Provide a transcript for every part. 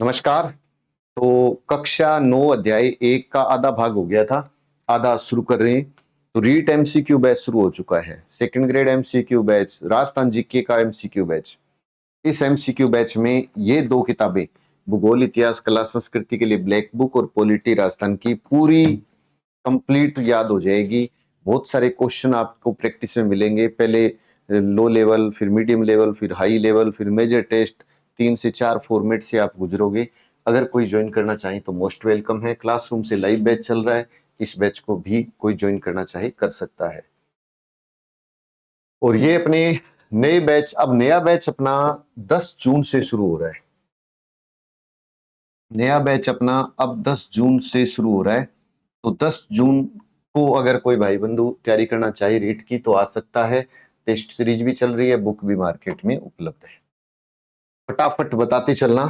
नमस्कार। तो कक्षा 9 अध्याय 1 का आधा भाग हो गया था, आधा शुरू कर रहे हैं। तो रीट एमसीक्यू बैच शुरू हो चुका है। Second grade MCQ batch, Rajasthan GK का एमसीक्यू बैच। इस एमसीक्यू बैच में ये दो किताबें, भूगोल, इतिहास, कला, संस्कृति के लिए ब्लैक बुक और पॉलिटी राजस्थान की पूरी कंप्लीट याद हो जाएगी। बहुत सारे क्वेश्चन आपको प्रैक्टिस में मिलेंगे। पहले लो लेवल, फिर मीडियम लेवल, फिर हाई लेवल, फिर मेजर टेस्ट। 3 से 4 फॉर्मेट से आप गुजरोगे। अगर कोई ज्वाइन करना चाहे तो मोस्ट वेलकम है। क्लासरूम से लाइव बैच चल रहा है, इस बैच को भी कोई ज्वाइन करना चाहे कर सकता है। और ये अपने नए बैच, अब नया बैच अपना 10 जून से शुरू हो रहा है। नया बैच अपना अब 10 जून से शुरू हो रहा है। तो 10 जून को अगर कोई भाई बंधु तैयारी करना चाहे रीट की तो आ सकता है। टेस्ट सीरीज भी चल रही है, बुक भी मार्केट में उपलब्ध है। फटाफट बताते चलना।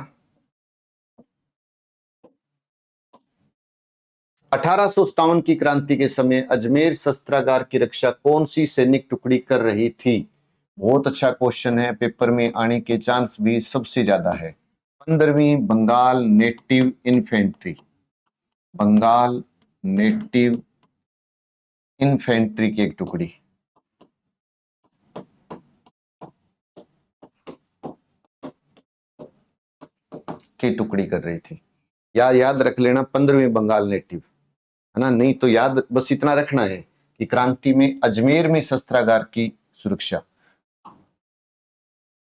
1857 की क्रांति के समय अजमेर शस्त्रागार की रक्षा कौन सी सैनिक टुकड़ी कर रही थी? बहुत अच्छा क्वेश्चन है, पेपर में आने के चांस भी सबसे ज्यादा है। 15वीं Bengal native infantry, Bengal native infantry की एक टुकड़ी। की टुकड़ी कर रही थी। याद रख लेना, 15वीं बंगाल नेटिव, है ना। नहीं तो याद बस इतना रखना है कि क्रांति में अजमेर में शस्त्रागार की सुरक्षा,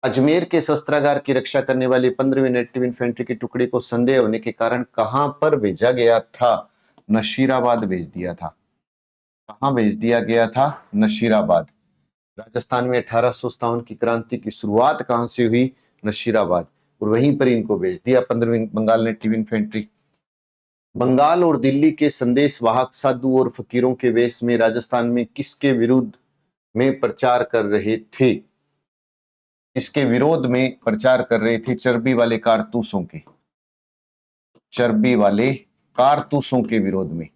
अजमेर के शस्त्रागार की रक्षा करने वाली 15वीं नेटिव इन्फेंट्री की टुकड़ी को संदेह होने के कारण कहां पर भेजा गया था? नशीराबाद भेज दिया था। कहां भेज दिया गया था? नशीराबाद। राजस्थान में 1857 की क्रांति की शुरुआत कहां से हुई? नशीराबाद। और वहीं पर इनको भेज दिया 15वीं बंगाल नेटिव इन्फेंट्री। बंगाल और दिल्ली के संदेश वाहक साधु और फकीरों के वेश में राजस्थान में किसके विरुद्ध में प्रचार कर रहे थे? इसके विरोध में प्रचार कर रहे थे चर्बी वाले कारतूसों के, चर्बी वाले कारतूसों के विरोध में।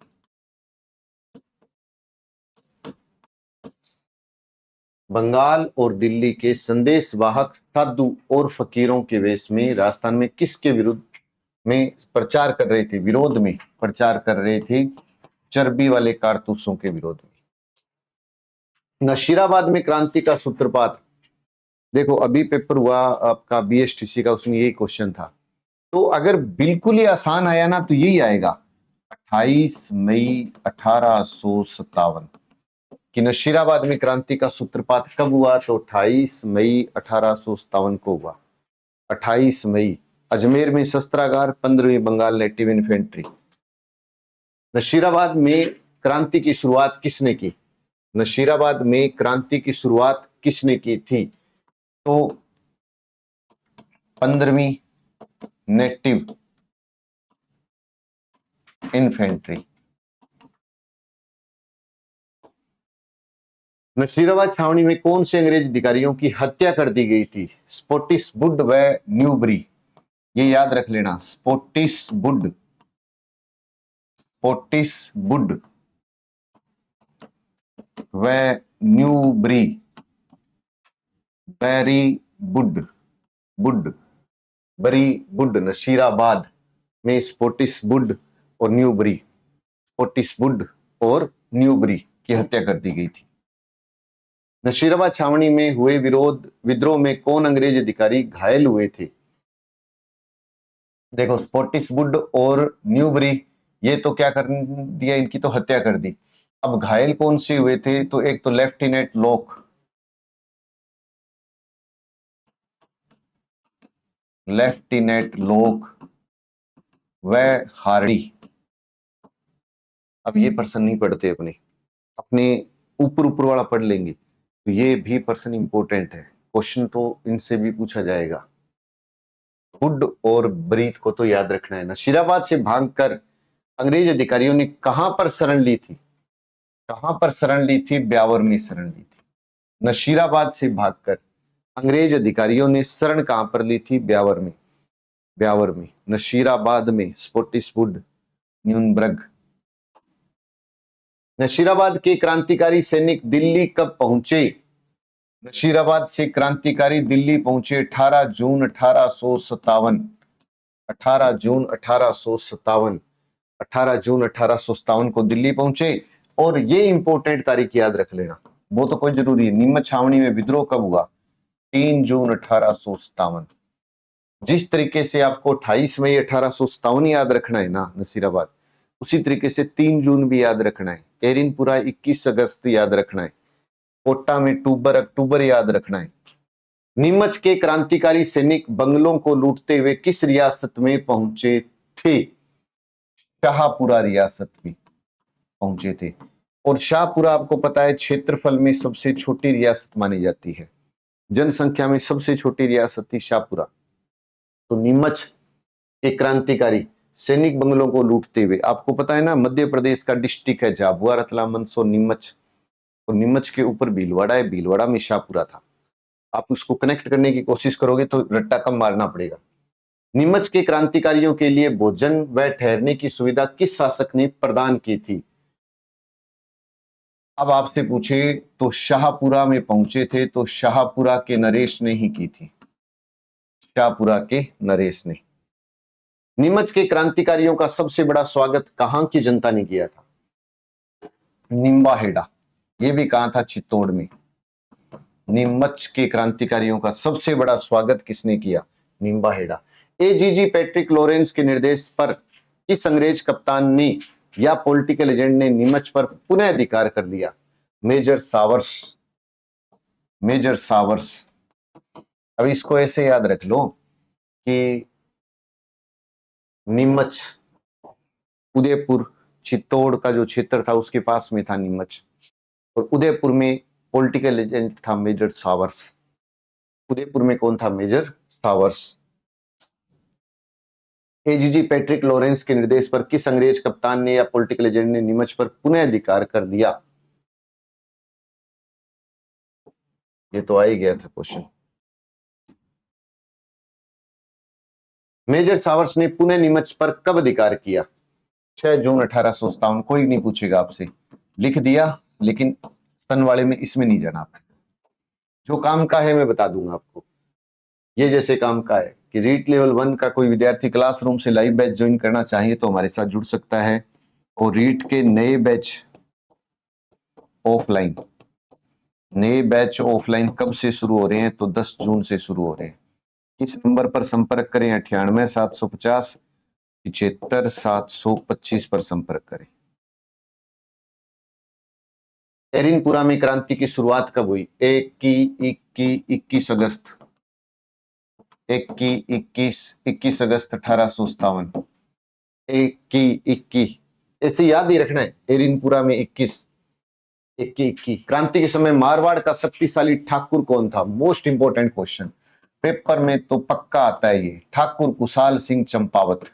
बंगाल और दिल्ली के संदेश वाहक साधु और फकीरों के वेश में राजस्थान में किसके विरुद्ध में प्रचार कर रहे थे? विरोध में प्रचार कर रहे थे चर्बी वाले कारतूसों के विरोध में। नशीराबाद में क्रांति का सूत्रपात, देखो अभी पेपर हुआ आपका बीएसटीसी का, उसमें यही क्वेश्चन था। तो अगर बिल्कुल ही आसान आया ना तो यही आएगा, 28 मई 1857 कि नशीराबाद में क्रांति का सूत्रपात कब हुआ? तो 28 मई 1857 को हुआ। 28 मई। अजमेर में शस्त्रागार, 15वीं बंगाल नेटिव इन्फेंट्री। नशीराबाद में क्रांति की शुरुआत किसने की? नशीराबाद में क्रांति की शुरुआत किसने की थी? तो 15वीं नेटिव इन्फेंट्री। नशीराबाद छावनी में कौन से अंग्रेज अधिकारियों की हत्या कर दी गई थी? स्पॉटिसवुड व न्यूबरी। ये याद रख लेना, स्पॉटिसवुड, स्पॉटिसवुड व न्यूबरी, बेरी बुड, बुड, बरी बुड। नशीराबाद में स्पॉटिसवुड और न्यूबरी, स्पॉटिसवुड और न्यूबरी की हत्या कर दी गई थी। नशीराबाद छावनी में हुए विद्रोह में कौन अंग्रेज अधिकारी घायल हुए थे? देखो स्पॉटिसवुड और न्यूबरी, ये तो क्या कर दिया, इनकी तो हत्या कर दी। अब घायल कौन से हुए थे? तो एक तो लेफ्टिनेंट लॉक, लेफ्टिनेंट लॉक व हार्डी। अब ये पर्सन नहीं पढ़ते, अपने ऊपर ऊपर वाला पढ़ लेंगे। तो ये भी पर्सन इंपॉर्टेंट है, क्वेश्चन तो इनसे भी पूछा जाएगा। हुड और ब्रीथ को तो याद रखना है। नशीराबाद से भागकर अंग्रेज अधिकारियों ने कहां पर शरण ली थी? कहां पर शरण ली थी? ब्यावर में शरण ली थी। नशीराबाद से भागकर अंग्रेज अधिकारियों ने शरण कहां पर ली थी? ब्यावर में, ब्यावर में, नशीराबाद में, स्पॉटिसवुड, न्यूनबर्ग। नशीराबाद के क्रांतिकारी सैनिक दिल्ली कब पहुंचे? नशीराबाद से क्रांतिकारी दिल्ली पहुंचे 18 जून 1857। 18 जून 1857, 18 जून 1857 को दिल्ली पहुंचे। और ये इंपॉर्टेंट तारीख याद रख लेना, वो तो कोई जरूरी है। नीमच छावनी में विद्रोह कब हुआ? 3 जून 1857। जिस तरीके से आपको 28 मई 1857 याद रखना है ना नसीराबाद, उसी तरीके से 3 जून भी याद रखना है। एरिनपुरा 21 अगस्त याद रखना है। कोटा में अक्टूबर याद रखना है। नीमच के क्रांतिकारी सैनिक बंगलों को लूटते हुए किस रियासत में पहुंचे थे? शाहपुरा रियासत में पहुंचे थे। और शाहपुरा आपको पता है क्षेत्रफल में सबसे छोटी रियासत मानी जाती है, जनसंख्या में सबसे छोटी रियासत थी शाहपुरा। तो नीमच के क्रांतिकारी सैनिक बंगलों को लूटते हुए, आपको पता है ना मध्य प्रदेश का डिस्ट्रिक्ट है झाबुआ, रतलाम, मंदसौर, नीमच। और नीमच के ऊपर भीलवाड़ा है, भीलवाड़ा में शाहपुरा था। आप उसको कनेक्ट करने की कोशिश करोगे तो रट्टा कम मारना पड़ेगा। नीमच के क्रांतिकारियों के लिए भोजन व ठहरने की सुविधा किस शासक ने प्रदान की थी? अब आपसे पूछे तो शाहपुरा में पहुंचे थे, तो शाहपुरा के नरेश ने ही की थी। शाहपुरा के नरेश ने। नीमच के क्रांतिकारियों का सबसे बड़ा स्वागत कहां की जनता ने किया था? निम्बाहेड़ा। ये भी कहा था? चित्तौड़ में। नीमच के क्रांतिकारियों का सबसे बड़ा स्वागत किसने किया? निम्बाहेड़ा। एजीजी पैट्रिक लॉरेंस के निर्देश पर किस अंग्रेज कप्तान ने या पॉलिटिकल एजेंट ने नीमच पर पुनः अधिकार कर दिया? Major Showers. Major Showers. अब इसको ऐसे याद रख लो कि नीमच, उदयपुर, चित्तौड़ का जो क्षेत्र था उसके पास में था नीमच। और उदयपुर में पॉलिटिकल एजेंट था मेजर सावर्स। उदयपुर में कौन था? Major Showers. AGG Patrick Lawrence के निर्देश पर किस अंग्रेज कप्तान ने या पॉलिटिकल एजेंट ने नीमच पर पुनः अधिकार कर दिया? ये तो आ ही गया था क्वेश्चन। मेजर सावर्स ने पुनः नीमच पर कब अधिकार किया? 6 जून 1857। कोई नहीं पूछेगा आपसे, लिख दिया, लेकिन सन वाले में इसमें नहीं जाना। जो काम का है मैं बता दूंगा आपको। ये जैसे काम का है कि रीट लेवल 1 का कोई विद्यार्थी क्लासरूम से लाइव बैच ज्वाइन करना चाहिए तो हमारे साथ जुड़ सकता है। और रीट के नए बैच ऑफलाइन, नए बैच ऑफलाइन कब से शुरू हो रहे हैं? तो 10 जून से शुरू हो रहे हैं। किस नंबर पर संपर्क करें? 98 750 75 725 पर संपर्क करें। एरिनपुरा में क्रांति की शुरुआत कब हुई? 21 अगस्त 21 अगस्त 1857। 21 ऐसे याद ही रखना है। एरिनपुरा में 21 क्रांति के समय मारवाड़ का शक्तिशाली ठाकुर कौन था? मोस्ट इंपोर्टेंट क्वेश्चन, पेपर में तो पक्का आता है ये। ठाकुर कुशाल सिंह चंपावत।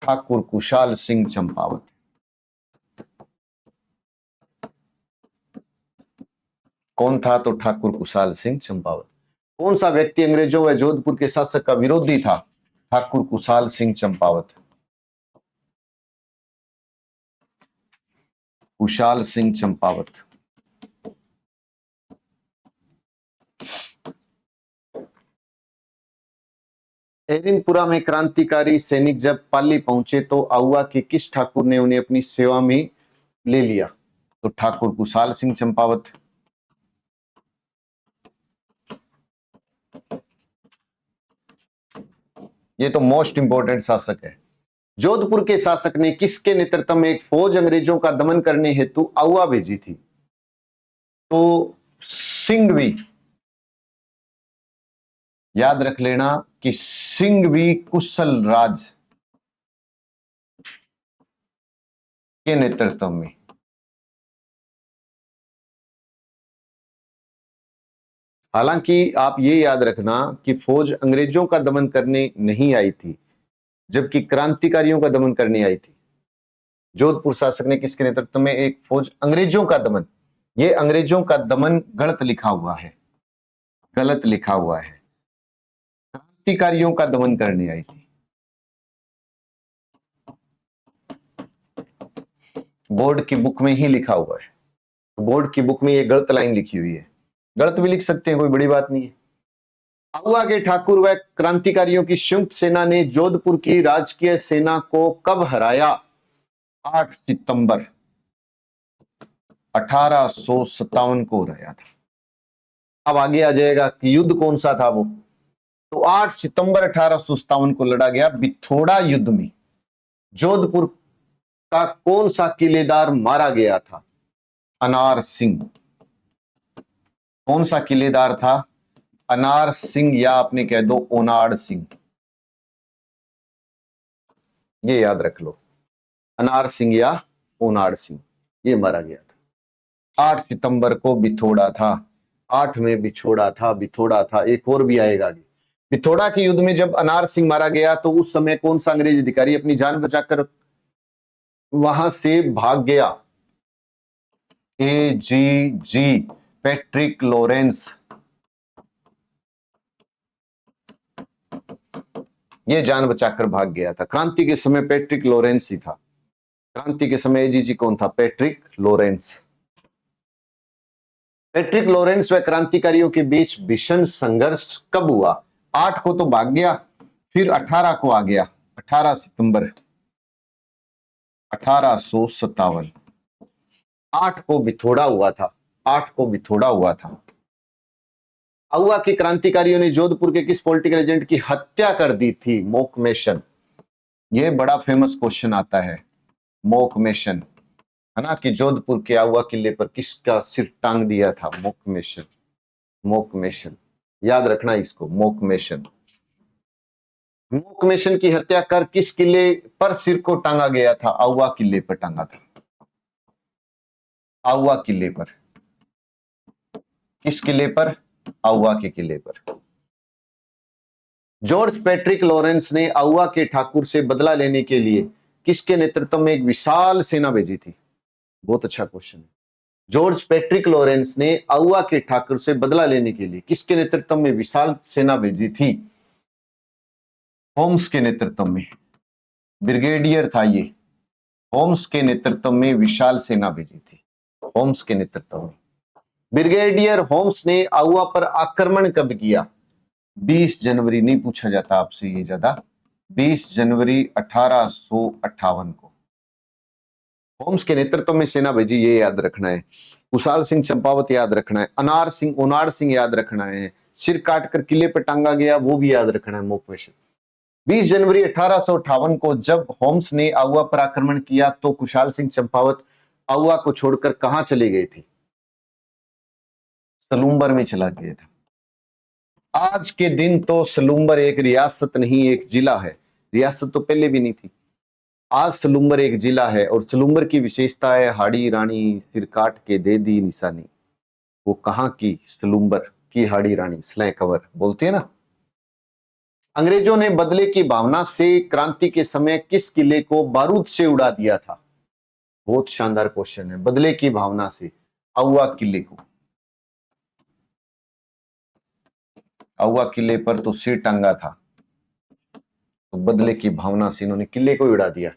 ठाकुर कुशाल सिंह चंपावत। कौन था? तो ठाकुर कुशाल सिंह चंपावत। कौन सा व्यक्ति अंग्रेजों व जोधपुर के शासक का विरोधी था? ठाकुर कुशाल सिंह चंपावत। कुशाल सिंह चंपावत। एरिनपुरा में क्रांतिकारी सैनिक जब पाली पहुंचे तो आउआ के किस ठाकुर ने उन्हें अपनी सेवा में ले लिया? तो ठाकुर कुशाल सिंह चंपावत। ये तो मोस्ट इंपोर्टेंट शासक है। जोधपुर के शासक ने किसके नेतृत्व में एक फौज अंग्रेजों का दमन करने हेतु आउआ भेजी थी? तो सिंघवी। याद रख लेना कि सिंघवी कुशल राज के नेतृत्व में। हालांकि आप ये याद रखना कि फौज अंग्रेजों का दमन करने नहीं आई थी, जबकि क्रांतिकारियों का दमन करने आई थी। जोधपुर शासक ने किसके नेतृत्व में एक फौज अंग्रेजों का दमन, ये अंग्रेजों का दमन गलत लिखा हुआ है, गलत लिखा हुआ है। क्रांतिकारियों का दमन करने आई थी। बोर्ड की बुक में ही लिखा हुआ है, बोर्ड की बुक में ये गलत लाइन लिखी हुई है। गलत भी लिख सकते हैं, कोई बड़ी बात नहीं है। आउवा के ठाकुर व क्रांतिकारियों की संयुक्त सेना ने जोधपुर की राजकीय सेना को कब हराया? 8 सितंबर 1857 को हराया था। अब आगे आ जाएगा कि युद्ध कौन सा था वो। तो 8 सितंबर 1857 को लड़ा गया बिथोड़ा युद्ध में जोधपुर का कौन सा किलेदार मारा गया था? अनार सिंह। कौन सा किलेदार था? अनार सिंह, या आपने कह दो ओनाड़ सिंह। ये याद रख लो, अनार सिंह या ओनाड़ सिंह, ये मारा गया था। 8 सितंबर को बिथोड़ा था। 8 में बिछोड़ा था, बिथोड़ा था, एक और भी आएगा आगे। बिथोड़ा के युद्ध में जब अनार सिंह मारा गया तो उस समय कौन सा अंग्रेज अधिकारी अपनी जान बचाकर वहां से भाग गया? AGG Patrick Lawrence. ये जान बचाकर भाग गया था। क्रांति के समय पैट्रिक लॉरेंस ही था। क्रांति के समय AGG कौन था? Patrick Lawrence. पैट्रिक लॉरेंस व क्रांतिकारियों के बीच भीषण संघर्ष कब हुआ? 8 को तो भाग गया, फिर 18 को आ गया। 18 सितंबर 1857। 8 को बिथोड़ा हुआ था। 8 को बिथोड़ा हुआ था। आउवा के क्रांतिकारियों ने जोधपुर के किस पॉलिटिकल एजेंट की हत्या कर दी थी? मोकमेशन। यह बड़ा फेमस क्वेश्चन आता है, मोकमेशन, है ना, कि जोधपुर के आउवा किले पर किसका सिर टांग दिया था? मोकमेशन। मोकमेशन याद रखना इसको, मोकमेशन। मोकमेशन की हत्या कर किस किले पर सिर को टांगा गया था? आउवा किले पर टांगा था। आउवा किले पर। किस किले पर? आउवा के किले पर। जॉर्ज पैट्रिक लॉरेंस ने आउवा के ठाकुर से बदला लेने के लिए किसके नेतृत्व में एक विशाल सेना भेजी थी? बहुत अच्छा क्वेश्चन है। जॉर्ज पैट्रिक लॉरेंस ने आउवा के ठाकुर से बदला लेने के लिए किसके नेतृत्व में विशाल सेना भेजी थी? होम्स के नेतृत्व में। ब्रिगेडियर था ये। होम्स के नेतृत्व में विशाल सेना भेजी थी। होम्स के नेतृत्व में। ब्रिगेडियर होम्स ने आउवा पर आक्रमण कब किया? 20 जनवरी, नहीं पूछा जाता आपसे ये ज्यादा, 20 जनवरी 1858 को होम्स के नेतृत्व में सेना भेजी, ये याद रखना है। कुशाल सिंह चंपावत याद रखना है। अनार सिंह, ओनाड़ सिंह याद रखना है। सिर काटकर किले पर टांगा गया वो भी याद रखना है। मोकमेशन 20 जनवरी 1858 को जब होम्स ने आउवा पर आक्रमण किया तो कुशाल सिंह चंपावत आउवा को छोड़कर कहां चले गए थे? सलूम्बर में चला गया था। आज के दिन तो सलूम्बर एक रियासत नहीं, एक जिला है। रियासत तो पहले भी नहीं थी। आज सलूम्बर एक जिला है और सलूम्बर की विशेषता है हाड़ी रानी सिर काट के दे दी निशानी। वो कहां की? सलूम्बर की हाड़ी रानी, स्लैं कवर बोलते हैं ना। अंग्रेजों ने बदले की भावना से क्रांति के समय किस किले को बारूद से उड़ा दिया था? बहुत शानदार क्वेश्चन है। बदले की भावना से आउवा किले को। आउवा किले पर तो सिर टंगा था, तो बदले की भावना से इन्होंने किले को उड़ा दिया।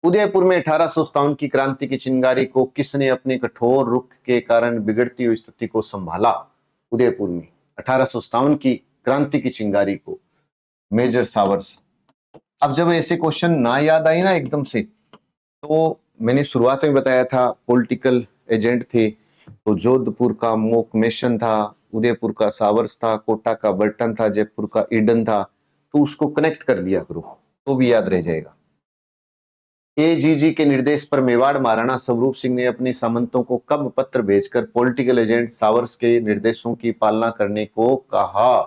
उदयपुर में 1857 की क्रांति की चिंगारी को किसने अपने कठोर रुख के कारण बिगड़ती हुई स्थिति को संभाला? उदयपुर में 1857 की क्रांति की चिंगारी को मेजर सावर्स। अब जब ऐसे क्वेश्चन ना याद आए ना एकदम से, तो मैंने शुरुआत में बताया था पॉलिटिकल एजेंट थे, तो जोधपुर का मोकमेशन था, उदयपुर का सावर्स था, कोटा का बर्टन था, जयपुर का ईडन था, तो उसको कनेक्ट कर दिया करो तो भी याद रह जाएगा। AGG के निर्देश पर मेवाड़ महाराणा स्वरूप सिंह ने अपने सामंतों को कब पत्र भेजकर पॉलिटिकल एजेंट सावर्स के निर्देशों की पालना करने को कहा?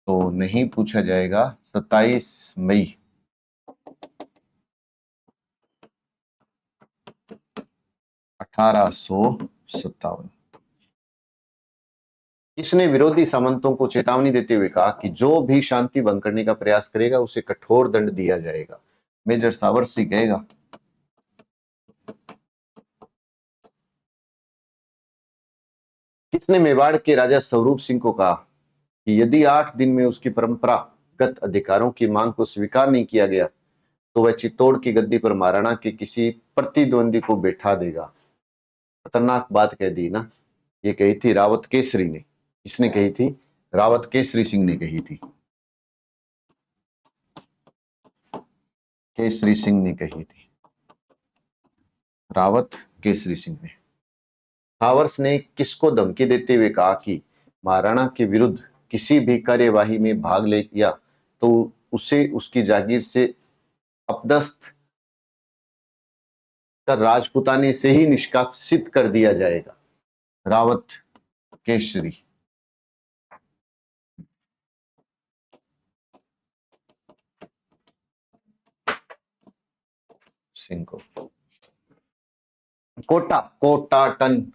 तो नहीं पूछा जाएगा। 27 मई 1857। इसने विरोधी सामंतों को चेतावनी देते हुए कहा कि जो भी शांति भंग करने का प्रयास करेगा उसे कठोर दंड दिया जाएगा। मेजर सावर्स ही कहेगा। किसने मेवाड़ के राजा स्वरूप सिंह को कहा कि यदि 8 दिन में उसकी परंपरागत अधिकारों की मांग को स्वीकार नहीं किया गया तो वह चित्तौड़ की गद्दी पर महाराणा के किसी प्रतिद्वंदी को बैठा देगा? खतरनाक बात कह दी ना। ये कही थी रावत केसरी ने। किसने कही थी? रावत केसरी सिंह ने कही थी, केसरी सिंह ने कही थी, रावत केसरी सिंह ने। हावर्स ने किसको धमकी देते हुए कहा कि महाराणा के विरुद्ध किसी भी कार्यवाही में भाग ले लिया तो उसे उसकी जागीर से अपदस्थ कर राजपुताने से ही निष्कासित कर दिया जाएगा? रावत केसरी सिंह को। कोटा, कोटा टन,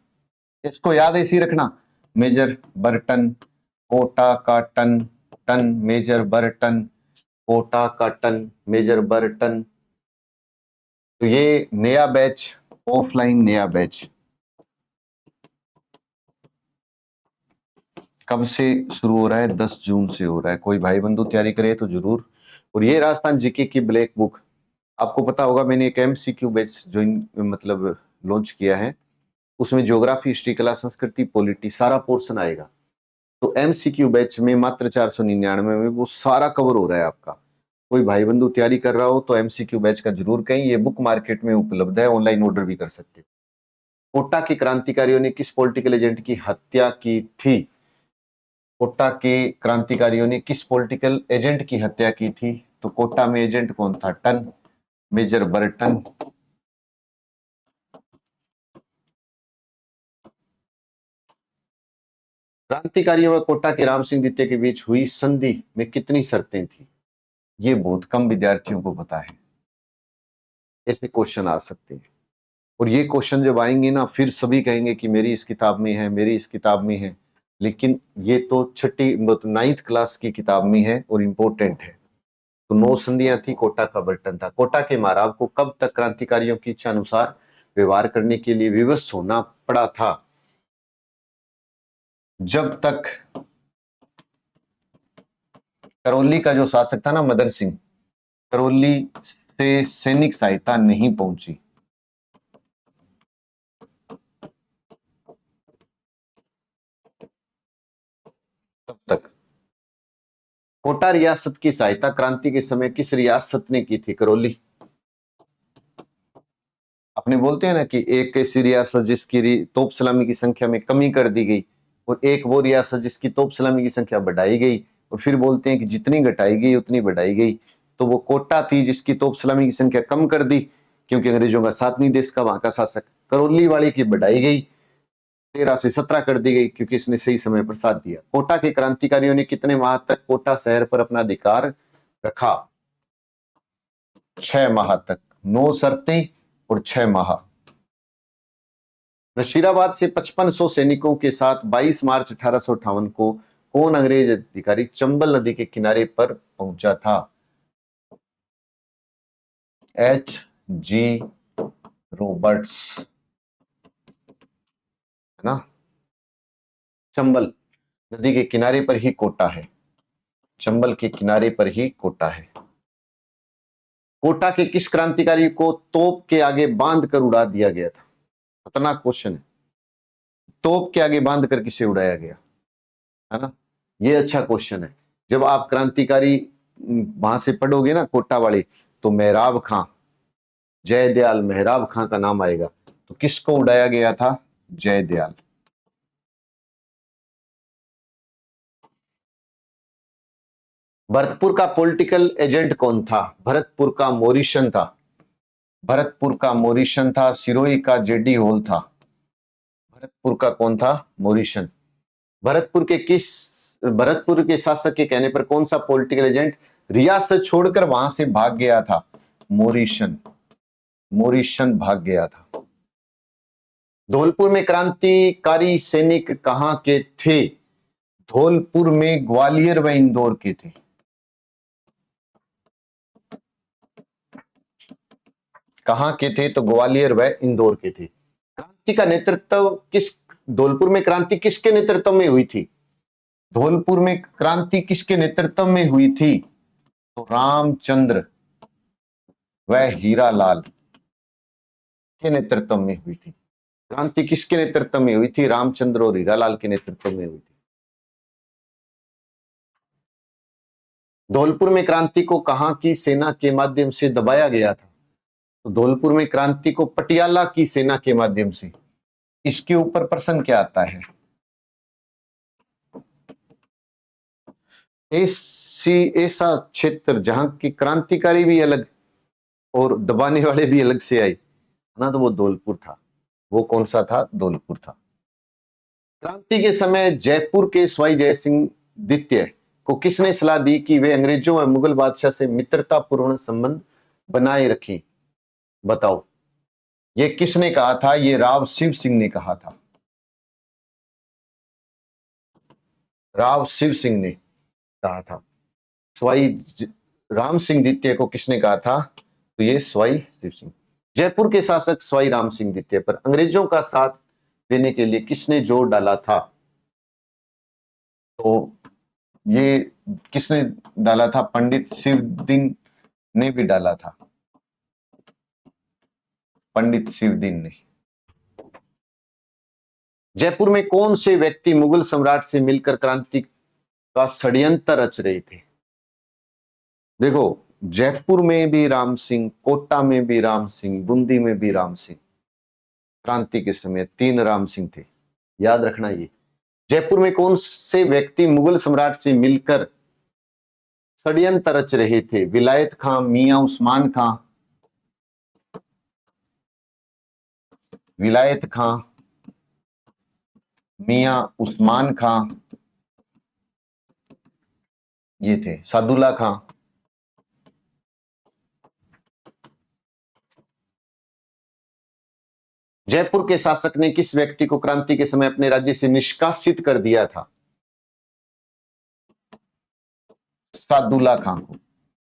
इसको याद ऐसी रखना, मेजर बर्टन, कोटा का टन, टन मेजर बर्टन, कोटा का टन मेजर बर्टन। तो ये नया बैच, ऑफलाइन नया बैच कब से शुरू हो रहा है? 10 जून से हो रहा है। कोई भाई बंधु तैयारी करे तो जरूर। और ये राजस्थान जीके की ब्लैक बुक, आपको पता होगा मैंने एक एमसीक्यू बैच ज्वाइन मतलब लॉन्च किया है, उसमें ज्योग्राफी, हिस्ट्री, कला, संस्कृति, पॉलिटी सारा पोर्शन आएगा। तो एमसीक्यू बैच में मात्र 499 में वो सारा कवर हो रहा है आपका। कोई भाई बंधु तैयारी कर रहा हो तो एमसीक्यू बैच का जरूर कहें, ये बुक मार्केट में उपलब्ध है, ऑनलाइन ऑर्डर भी कर सकते हो। कोटा के क्रांतिकारियों ने किस पॉलिटिकल एजेंट की हत्या की थी? कोटा के क्रांतिकारियों ने किस पॉलिटिकल एजेंट की हत्या की थी? तो कोटा में एजेंट कौन था? टन मेजर बर्टन। क्रांतिकारियों व कोटा के राम सिंह द्वितीय के बीच हुई संधि में कितनी शर्तें थी? ये बहुत कम विद्यार्थियों को पता है, ऐसे क्वेश्चन आ सकते हैं। और ये क्वेश्चन जब आएंगे ना, फिर सभी कहेंगे कि मेरी इस किताब में है, मेरी इस किताब में है, लेकिन ये तो छठी 9th क्लास की किताब में है और इम्पोर्टेंट है। तो 9 संधियां थी, कोटा का बर्टन था। कोटा के महाराव को कब तक क्रांतिकारियों की इच्छा अनुसार व्यवहार करने के लिए विवश होना पड़ा था? जब तक करौली का जो शासक था ना, मदन सिंह, करौली से सैनिक सहायता नहीं पहुंची। तब तक कोटा रियासत की सहायता क्रांति के समय किस रियासत ने की थी? करौली। अपने बोलते हैं ना कि एक ऐसी रियासत जिसकी तोप सलामी की संख्या में कमी कर दी गई, और एक वो रियासत जिसकी तोप सलामी की संख्या बढ़ाई गई, और फिर बोलते हैं कि जितनी घटाई गई उतनी बढ़ाई गई। तो वो कोटा थी जिसकी तोप सलामी की संख्या कम कर दी, क्योंकि अंग्रेजों का साथ नहीं देश का वहां का शासक। करौली वाले की बढ़ाई गई, 13 से 17 कर दी गई, क्योंकि इसने सही समय पर साथ दिया। कोटा के क्रांतिकारियों ने कितने माह तक कोटा शहर पर अपना अधिकार रखा? 6 माह तक, 9 शर्तें और 6 माह। नशीराबाद से 5500 सैनिकों के साथ 22 मार्च 1858 को कौन अंग्रेज अधिकारी चंबल नदी के किनारे पर पहुंचा था? एच जी रॉबर्ट्स, है ना। चंबल नदी के किनारे पर ही कोटा है, चंबल के किनारे पर ही कोटा है। कोटा के किस क्रांतिकारी को तोप के आगे बांध कर उड़ा दिया गया था? खतरनाक क्वेश्चन है। तोप के आगे बांध कर किसे उड़ाया गया, है ना। ये अच्छा क्वेश्चन है। जब आप क्रांतिकारी वहां से पढ़ोगे ना कोटा वाले, तो मेहराब खां, जयदयाल मेहराब खां का नाम आएगा। तो किसको उड़ाया गया था? जयदयाल। भरतपुर का पॉलिटिकल एजेंट कौन था? भरतपुर का मोरिशन था, भरतपुर का मोरिशन था। सिरोही का जेडी होल था। भरतपुर का कौन था? मोरिशन। भरतपुर के शासक के कहने पर कौन सा पॉलिटिकल एजेंट रियासत छोड़कर वहां से भाग गया था? मोरिशन, मोरिशन भाग गया था। धौलपुर में क्रांतिकारी सैनिक कहां के थे? धौलपुर में ग्वालियर व इंदौर के थे। कहां के थे? तो ग्वालियर व इंदौर के थे। क्रांति का नेतृत्व किस, धौलपुर में क्रांति किसके नेतृत्व में हुई थी? धौलपुर में क्रांति किसके नेतृत्व में हुई थी? तो रामचंद्र व हीरालाल के नेतृत्व में हुई थी। क्रांति किसके नेतृत्व में हुई थी? रामचंद्र और हीरालाल के नेतृत्व में हुई थी। धौलपुर में क्रांति को कहां की सेना के माध्यम से दबाया गया था? तो धौलपुर में क्रांति को पटियाला की सेना के माध्यम से। इसके ऊपर प्रश्न क्या आता है? ऐसा क्षेत्र जहां की क्रांतिकारी भी अलग और दबाने वाले भी अलग से आए ना, तो वो धौलपुर था। वो कौन सा था? धौलपुर था। क्रांति के समय जयपुर के सवाई जय सिंह द्वितीय को किसने सलाह दी कि वे अंग्रेजों और मुगल बादशाह से मित्रतापूर्ण संबंध बनाए रखें? बताओ, ये किसने कहा था? ये राव शिव सिंह ने कहा था। राव शिव सिंह ने कहा था। सवाई राम सिंह द्वितीय को किसने कहा था? तो ये सवाई शिव सिंह। जयपुर के शासक सवाई राम सिंह द्वितीय पर अंग्रेजों का साथ देने के लिए किसने जोर डाला था? तो ये किसने डाला था? पंडित शिवदीन ने भी डाला था। पंडित शिवदीन ने। जयपुर में कौन से व्यक्ति मुगल सम्राट से मिलकर क्रांति का षड्यंत्र रच रहे थे? देखो, जयपुर में भी राम सिंह, कोटा में भी राम सिंह, बूंदी में भी राम सिंह। क्रांति के समय 3 राम सिंह थे, याद रखना ये। जयपुर में कौन से व्यक्ति मुगल सम्राट से मिलकर षड्यंत्र रच रहे थे? विलायत खां, मियां उस्मान खां, विलायत खां, मियां उस्मान खां, ये थे सादुल्ला खां। जयपुर के शासक ने किस व्यक्ति को क्रांति के समय अपने राज्य से निष्कासित कर दिया था? सादुल्ला खां को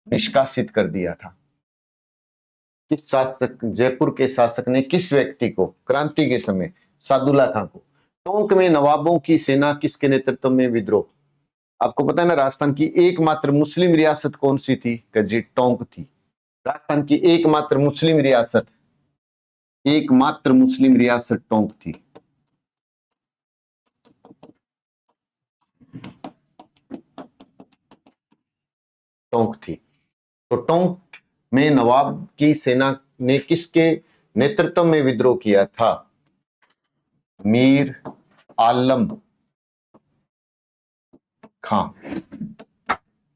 निष्कासित कर दिया था। किस शासक, जयपुर के शासक ने किस व्यक्ति को क्रांति के समय? सादुल्ला खां को। टोंक में नवाबों की सेना किसके नेतृत्व में विद्रोह? आपको पता है ना, राजस्थान की एकमात्र मुस्लिम रियासत कौन सी थी? जी, टोंक थी। राजस्थान की एकमात्र मुस्लिम रियासत, एकमात्र मुस्लिम रियासत टोंक थी। टोंक थी। तो टोंक में नवाब की सेना ने किसके नेतृत्व में विद्रोह किया था? मीर आलम खां।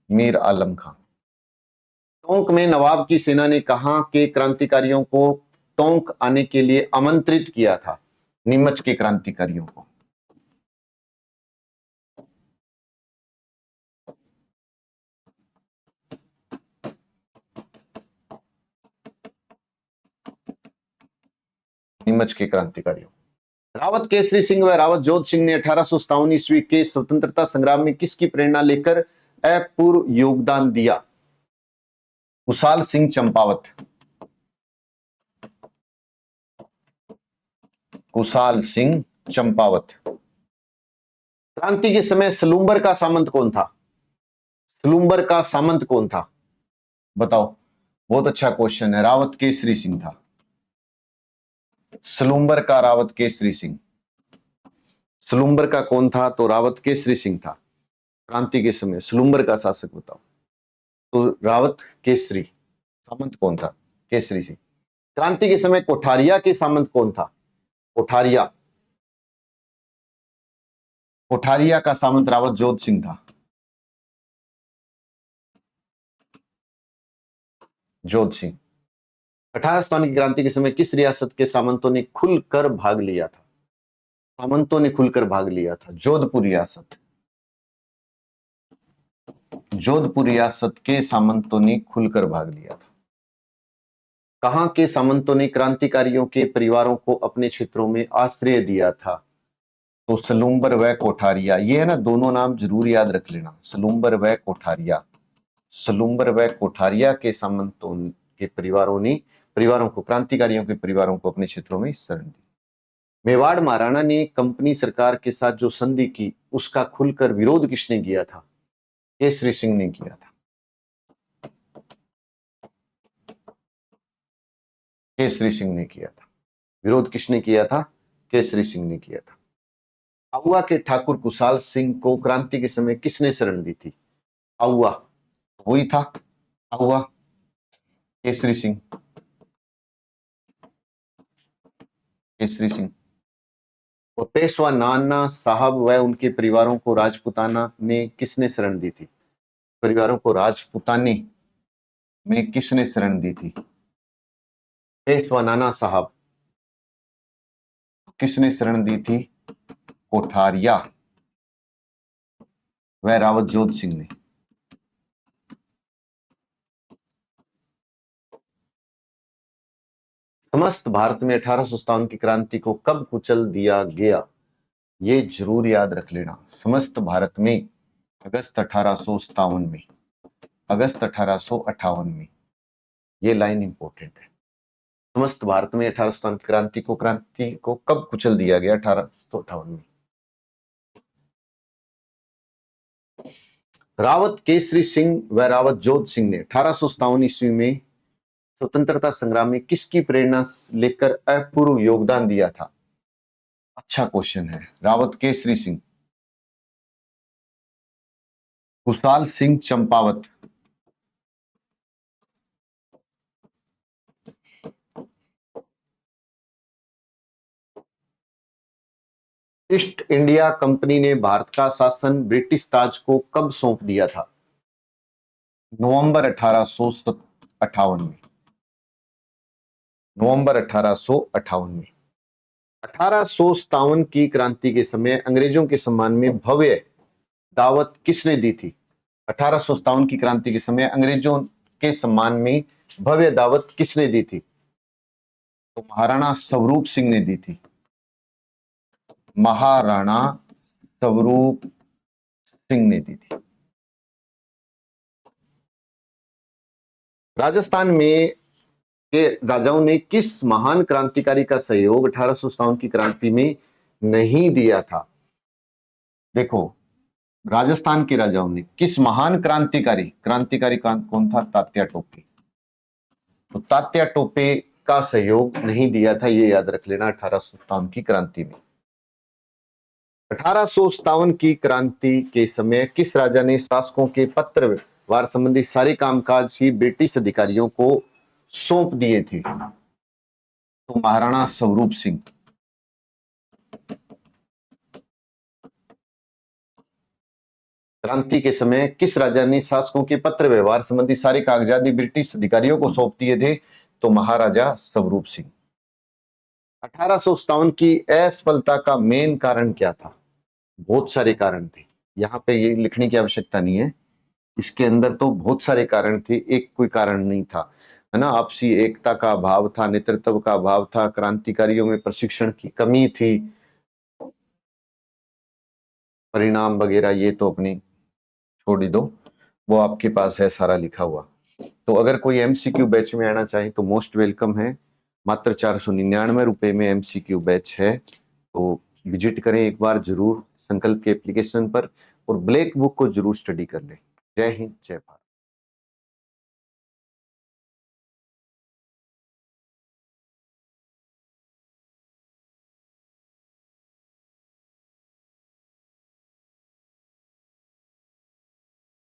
मीर आलम खां। टोंक में नवाब की सेना ने कहां के क्रांतिकारियों को टोंक आने के लिए आमंत्रित किया था? नीमच के क्रांतिकारियों को। नीमच के क्रांतिकारियों। रावत केसरी सिंह व रावत जोध सिंह ने 1857 ईस्वी के स्वतंत्रता संग्राम में किसकी प्रेरणा लेकर अपूर्व योगदान दिया? कुशाल सिंह चंपावत। कुशाल सिंह चंपावत। क्रांति के समय सलूम्बर का सामंत कौन था? सलूम्बर का सामंत कौन था? बताओ, बहुत अच्छा क्वेश्चन है। रावत केसरी सिंह था। सलूम्बर का रावत केसरी सिंह। सलूम्बर का कौन था? तो रावत केसरी सिंह था। क्रांति के समय सलूम्बर का शासक बताओ। तो रावत केसरी। सामंत कौन था? केसरी सिंह। क्रांति के समय कोठारिया के सामंत कौन था? कोठारिया। कोठारिया का सामंत रावत जोध सिंह था। जोध सिंह। 1857 की क्रांति के समय किस रियासत के सामंतों ने खुलकर भाग लिया था? सामंतों ने खुलकर भाग लिया था जोधपुर रियासत। जोधपुर रियासत के सामंतों ने खुलकर भाग लिया था। कहां के सामंतों ने क्रांतिकारियों के परिवारों को अपने क्षेत्रों में आश्रय दिया था? तो सलूम्बर व कोठारिया। ये है ना, दोनों नाम जरूर याद रख लेना, सलूम्बर व कोठारिया। सलूम्बर व कोठारिया के सामंतों के परिवारों को, क्रांतिकारियों के परिवारों को अपने क्षेत्रों में शरण दी। मेवाड़ महाराणा ने कंपनी सरकार के साथ जो संधि की, उसका खुलकर विरोध किसने किया था? केसरी सिंह ने किया था। केसरी सिंह ने किया था। विरोध किसने किया था? केसरी सिंह ने किया था। आउवा के ठाकुर कुशाल सिंह को क्रांति के समय किसने शरण दी थी? आउवा। वही था, क्या हुआ? केसरी सिंह। केसरी सिंह। और पेशवा नाना साहब व उनके परिवारों को राजपुताना ने किसने शरण दी थी? परिवारों को राजपुताने में किसने शरण दी थी? पेशवा नाना साहब किसने शरण दी थी? कोठारिया व रावत जोध सिंह ने। समस्त भारत में 1857 की क्रांति को कब कुचल दिया गया? ये जरूर याद रख लेना। समस्त भारत में अगस्त 1857 में, अगस्त 1858 में, ये लाइन इंपॉर्टेंट है। समस्त भारत में 1857 की क्रांति को कब कुचल दिया गया? 1858 में। रावत केसरी सिंह व रावत जोध सिंह ने 1857 ईस्वी में स्वतंत्रता संग्राम में किसकी प्रेरणा लेकर अपूर्व योगदान दिया था? अच्छा क्वेश्चन है। रावत केसरी सिंह, खुशहाल Singh Champawat, east India company ने भारत का शासन ब्रिटिश ताज को कब सौंप दिया था? नवंबर 1858 में। नवंबर 1858 में। 1857 की क्रांति के समय अंग्रेजों के सम्मान में भव्य दावत किसने दी थी? 1857 की क्रांति के समय अंग्रेजों के सम्मान में भव्य दावत किसने दी थी? तो महाराणा स्वरूप सिंह ने दी थी। महाराणा स्वरूप सिंह ने दी थी। राजस्थान में के राजाओं ने किस महान क्रांतिकारी का सहयोग 1857 की क्रांति में नहीं दिया था? देखो, राजस्थान के राजाओं ने किस महान क्रांतिकारी कौन था? तात्या टोपे। तो तात्या टोपे का सहयोग नहीं दिया था, ये याद रख लेना 1857 की क्रांति में। 1857 की क्रांति के समय किस राजा ने शासकों के पत्र व्यवहार संबंधी सारे कामकाज ही ब्रिटिश अधिकारियों को सौंप दिए थे? तो महाराणा स्वरूप सिंह। क्रांति के समय किस राजा ने शासकों के पत्र व्यवहार संबंधी सारे कागजात ब्रिटिश अधिकारियों को सौंप दिए थे? तो महाराजा स्वरूप सिंह। 1857 की असफलता का मेन कारण क्या था? बहुत सारे कारण थे, यहाँ पे ये लिखने की आवश्यकता नहीं है, इसके अंदर तो बहुत सारे कारण थे, एक कोई कारण नहीं था, है ना। आपसी एकता का अभाव था, नेतृत्व का अभाव था, क्रांतिकारियों में प्रशिक्षण की कमी थी, परिणाम वगैरह ये तो अपनी छोड़ ही दो, वो आपके पास है सारा लिखा हुआ। तो अगर कोई एमसीक्यू बैच में आना चाहे तो मोस्ट वेलकम है। मात्र 499 रुपए में एमसीक्यू बैच है, तो विजिट करें एक बार जरूर संकल्प के एप्लीकेशन पर, और ब्लैक बुक को जरूर स्टडी कर लें। जय हिंद, जय भारत।